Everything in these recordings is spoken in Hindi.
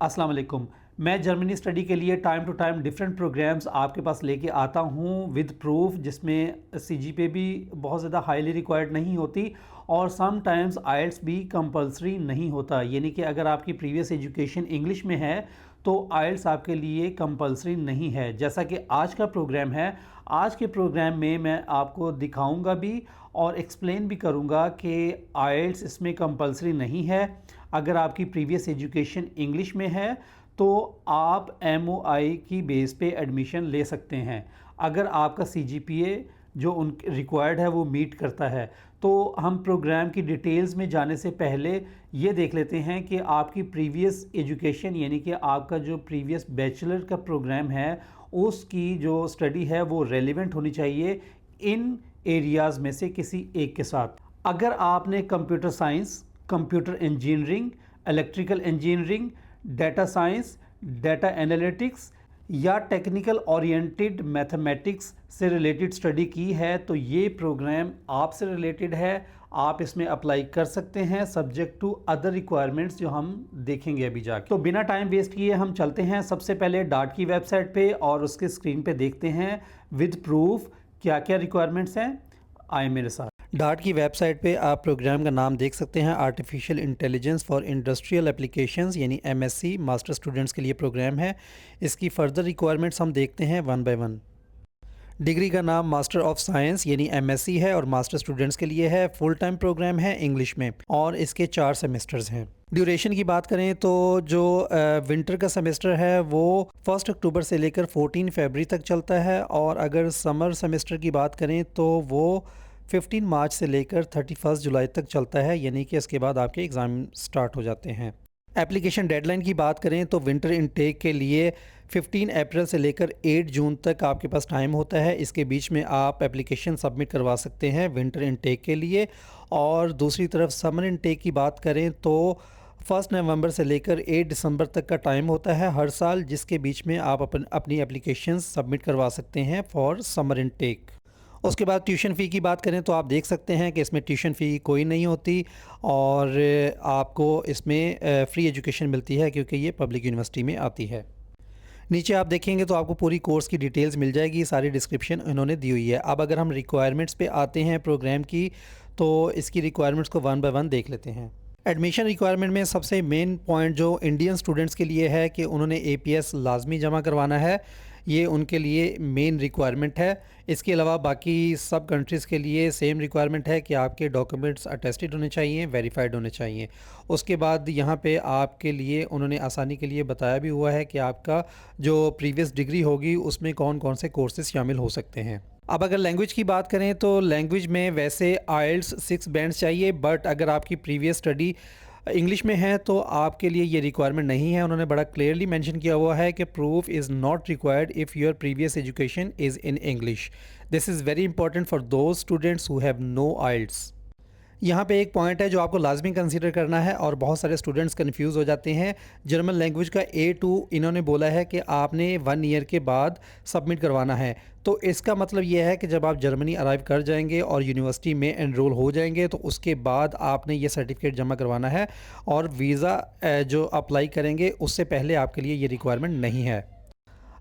अस्सलाम वालेकुम। मैं जर्मनी स्टडी के लिए time to time different programs आपके पास लेके आता हूँ विद प्रूफ, जिसमें सीजीपीए भी बहुत ज़्यादा हाईली रिक्वायर्ड नहीं होती और सम टाइम्स आइल्स भी कंपलसरी नहीं होता। यानी कि अगर आपकी प्रीवियस एजुकेशन इंग्लिश में है तो आइल्स आपके लिए कंपलसरी नहीं है। जैसा कि आज का प्रोग्राम है, आज के प्रोग्राम में मैं आपको दिखाऊंगा भी और एक्सप्लेन भी करूंगा कि आइल्स इसमें कंपलसरी नहीं है। अगर आपकी प्रीवियस एजुकेशन इंग्लिश में है तो आप एमओआई की बेस पे एडमिशन ले सकते हैं। अगर आपका सीजीपीए जो उन रिक्वायर्ड है वो मीट करता है। तो हम प्रोग्राम की डिटेल्स में जाने से पहले ये देख लेते हैं कि आपकी प्रीवियस एजुकेशन यानी कि आपका जो प्रीवियस बैचलर का प्रोग्राम है उसकी जो स्टडी है वो रेलिवेंट होनी चाहिए इन एरियाज़ में से किसी एक के साथ। अगर आपने computer science, computer engineering, electrical engineering, data science, data analytics या टेक्निकल ओरिएंटेड मैथमेटिक्स से रिलेटेड स्टडी की है तो ये प्रोग्राम आपसे रिलेटेड है। आप इसमें अप्लाई कर सकते हैं सब्जेक्ट टू अदर रिक्वायरमेंट्स जो हम देखेंगे अभी जाके। तो बिना टाइम वेस्ट किए हम चलते हैं सबसे पहले डार्ट की वेबसाइट पे और उसके स्क्रीन पे देखते हैं विद प्रूफ क्या क्या रिक्वायरमेंट्स हैं। आए मेरे साथ। डार्ट की वेबसाइट पे आप प्रोग्राम का नाम देख सकते हैं, artificial intelligence for industrial applications यानी एमएससी मास्टर स्टूडेंट्स के लिए प्रोग्राम है। इसकी फ़र्दर रिक्वायरमेंट्स हम देखते हैं वन बाय वन। डिग्री का नाम मास्टर ऑफ साइंस यानी एमएससी है और मास्टर स्टूडेंट्स के लिए है। फुल टाइम प्रोग्राम है इंग्लिश में और इसके 4 सेमेस्टर्स हैं। ड्यूरेशन की बात करें तो जो विंटर का सेमेस्टर है वो 1 अक्टूबर से लेकर 14 फरवरी तक चलता है और अगर समर सेमेस्टर की बात करें तो वो 15 मार्च से लेकर 31 जुलाई तक चलता है, यानी कि इसके बाद आपके एग्ज़ाम स्टार्ट हो जाते हैं। एप्लीकेशन डेडलाइन की बात करें तो विंटर इनटेक के लिए 15 अप्रैल से लेकर 8 जून तक आपके पास टाइम होता है। इसके बीच में आप एप्लीकेशन सबमिट करवा सकते हैं विंटर इनटेक के लिए। और दूसरी तरफ समर इनटेक की बात करें तो 1 नवंबर से लेकर 8 दिसंबर तक का टाइम होता है हर साल, जिसके बीच में आप अपनी एप्लीकेशन सबमिट करवा सकते हैं फॉर समर इनटेक। उसके बाद ट्यूशन फ़ी की बात करें तो आप देख सकते हैं कि इसमें ट्यूशन फ़ी कोई नहीं होती और आपको इसमें फ्री एजुकेशन मिलती है क्योंकि ये पब्लिक यूनिवर्सिटी में आती है। नीचे आप देखेंगे तो आपको पूरी कोर्स की डिटेल्स मिल जाएगी, सारी डिस्क्रिप्शन इन्होंने दी हुई है। अब अगर हम रिक्वायरमेंट्स पे आते हैं प्रोग्राम की तो इसकी रिक्वायरमेंट्स को वन बाय वन देख लेते हैं। एडमिशन रिक्वायरमेंट में सबसे मेन पॉइंट जो इंडियन स्टूडेंट्स के लिए है कि उन्होंने एपीएस लाजमी जमा करवाना है, ये उनके लिए मेन रिक्वायरमेंट है। इसके अलावा बाकी सब कंट्रीज़ के लिए सेम रिक्वायरमेंट है कि आपके डॉक्यूमेंट्स अटेस्टेड होने चाहिए, वेरीफाइड होने चाहिए। उसके बाद यहाँ पे आपके लिए उन्होंने आसानी के लिए बताया भी हुआ है कि आपका जो प्रीवियस डिग्री होगी उसमें कौन कौन से कोर्सेज शामिल हो सकते हैं। अब अगर लैंग्वेज की बात करें तो लैंग्वेज में वैसे आइल्स 6 बैंड्स चाहिए, बट अगर आपकी प्रीवियस स्टडी इंग्लिश में है तो आपके लिए ये रिक्वायरमेंट नहीं है। उन्होंने बड़ा क्लियरली मेंशन किया हुआ है कि proof is not required if your previous education is in English. This is very important for those students who have no IELTS. यहाँ पे एक पॉइंट है जो आपको लाजमी कंसीडर करना है और बहुत सारे स्टूडेंट्स कंफ्यूज हो जाते हैं। जर्मन लैंग्वेज का A2 इन्होंने बोला है कि आपने 1 ईयर के बाद सबमिट करवाना है। तो इसका मतलब ये है कि जब आप जर्मनी अराइव कर जाएंगे और यूनिवर्सिटी में एनरोल हो जाएंगे तो उसके बाद आपने ये सर्टिफिकेट जमा करवाना है और वीज़ा जो अप्लाई करेंगे उससे पहले आपके लिए ये रिक्वायरमेंट नहीं है।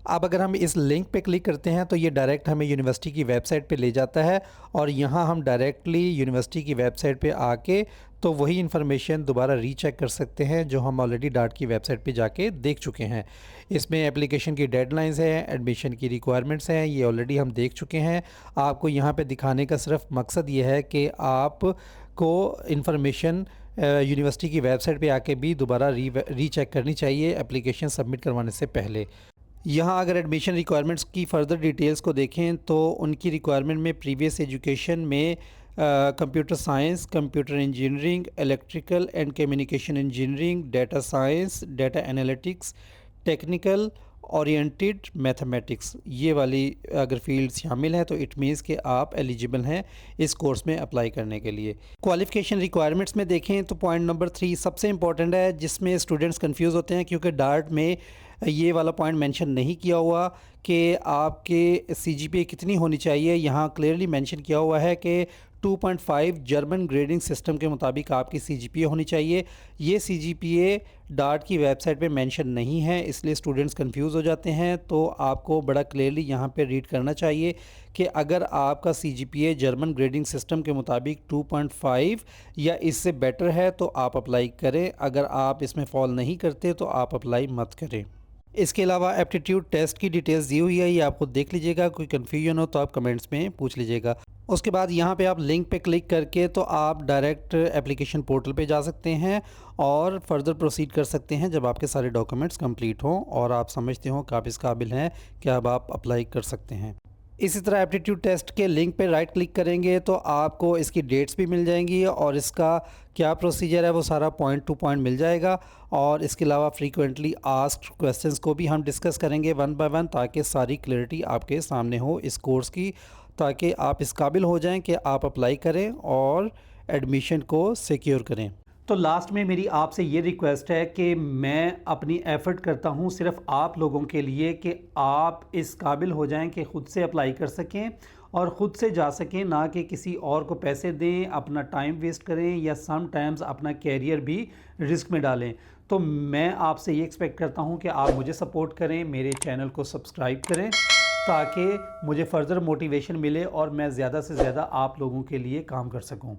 अब अगर हम इस लिंक पे क्लिक करते हैं तो ये डायरेक्ट हमें यूनिवर्सिटी की वेबसाइट पे ले जाता है और यहाँ हम डायरेक्टली यूनिवर्सिटी की वेबसाइट पे आके तो वही इन्फॉर्मेशन दोबारा रीचेक कर सकते हैं जो हम ऑलरेडी डार्ट की वेबसाइट पे जाके देख चुके हैं। इसमें एप्लीकेशन की डेडलाइंस हैं, एडमिशन की रिक्वायरमेंट्स हैं, ये ऑलरेडी हम देख चुके हैं। आपको यहाँ पे दिखाने का सिर्फ मकसद ये है कि आपको इन्फॉर्मेशन यूनिवर्सिटी की वेबसाइट पे आके भी दोबारा रीचेक करनी चाहिए एप्लीकेशन सबमिट करवाने से पहले। यहाँ अगर एडमिशन रिक्वायरमेंट्स की फ़र्दर डिटेल्स को देखें तो उनकी रिक्वायरमेंट में प्रीवियस एजुकेशन में computer science, computer engineering, electrical and communication engineering, data science, data analytics, technical oriented mathematics, ये वाली अगर फील्ड शामिल है तो इट मीन्स कि आप एलिजिबल हैं इस कोर्स में अप्लाई करने के लिए। क्वालिफ़िकेशन रिक्वायरमेंट्स में देखें तो पॉइंट नंबर 3 सबसे इंपॉर्टेंट है जिसमें स्टूडेंट्स कंफ्यूज होते हैं क्योंकि डार्ट में ये वाला पॉइंट मेंशन नहीं किया हुआ कि आपके सीजीपीए कितनी होनी चाहिए। यहाँ क्लियरली मेंशन किया हुआ है कि 2.5 जर्मन ग्रेडिंग सिस्टम के मुताबिक आपकी सीजीपीए होनी चाहिए। ये सीजीपीए डार्ट की वेबसाइट पे मेंशन नहीं है, इसलिए स्टूडेंट्स कंफ्यूज हो जाते हैं। तो आपको बड़ा क्लियरली यहाँ पे रीड करना चाहिए कि अगर आपका सीजीपीए जर्मन ग्रेडिंग सिस्टम के मुताबिक 2.5 या इससे बेटर है तो आप अप्लाई करें। अगर आप इसमें फॉल नहीं करते तो आप अप्लाई मत करें। इसके अलावा एप्टीट्यूड टेस्ट की डिटेल्स दी हुई है, ये आप खुद देख लीजिएगा। कोई कन्फ्यूजन हो तो आप कमेंट्स में पूछ लीजिएगा। उसके बाद यहाँ पे आप लिंक पे क्लिक करके तो आप डायरेक्ट एप्लीकेशन पोर्टल पे जा सकते हैं और फर्दर प्रोसीड कर सकते हैं जब आपके सारे डॉक्यूमेंट्स कंप्लीट हों और आप समझते हो कि आप इस काबिल हैं कि अब आप अप्लाई कर सकते हैं। इसी तरह एप्टीट्यूड टेस्ट के लिंक पे राइट क्लिक करेंगे तो आपको इसकी डेट्स भी मिल जाएंगी और इसका क्या प्रोसीजर है वो सारा पॉइंट टू पॉइंट मिल जाएगा। और इसके अलावा फ्रीक्वेंटली आस्क्ड क्वेश्चंस को भी हम डिस्कस करेंगे वन बाय वन, ताकि सारी क्लैरिटी आपके सामने हो इस कोर्स की, ताकि आप इस काबिल हो जाएं कि आप अप्लाई करें और एडमिशन को सिक्योर करें। तो लास्ट में मेरी आपसे ये रिक्वेस्ट है कि मैं अपनी एफ़र्ट करता हूँ सिर्फ आप लोगों के लिए कि आप इस काबिल हो जाएं कि ख़ुद से अप्लाई कर सकें और ख़ुद से जा सकें, ना कि किसी और को पैसे दें, अपना टाइम वेस्ट करें या सम टाइम्स अपना कैरियर भी रिस्क में डालें। तो मैं आपसे ये एक्सपेक्ट करता हूँ कि आप मुझे सपोर्ट करें, मेरे चैनल को सब्सक्राइब करें, ताकि मुझे फ़र्दर मोटिवेशन मिले और मैं ज़्यादा से ज़्यादा आप लोगों के लिए काम कर सकूँ।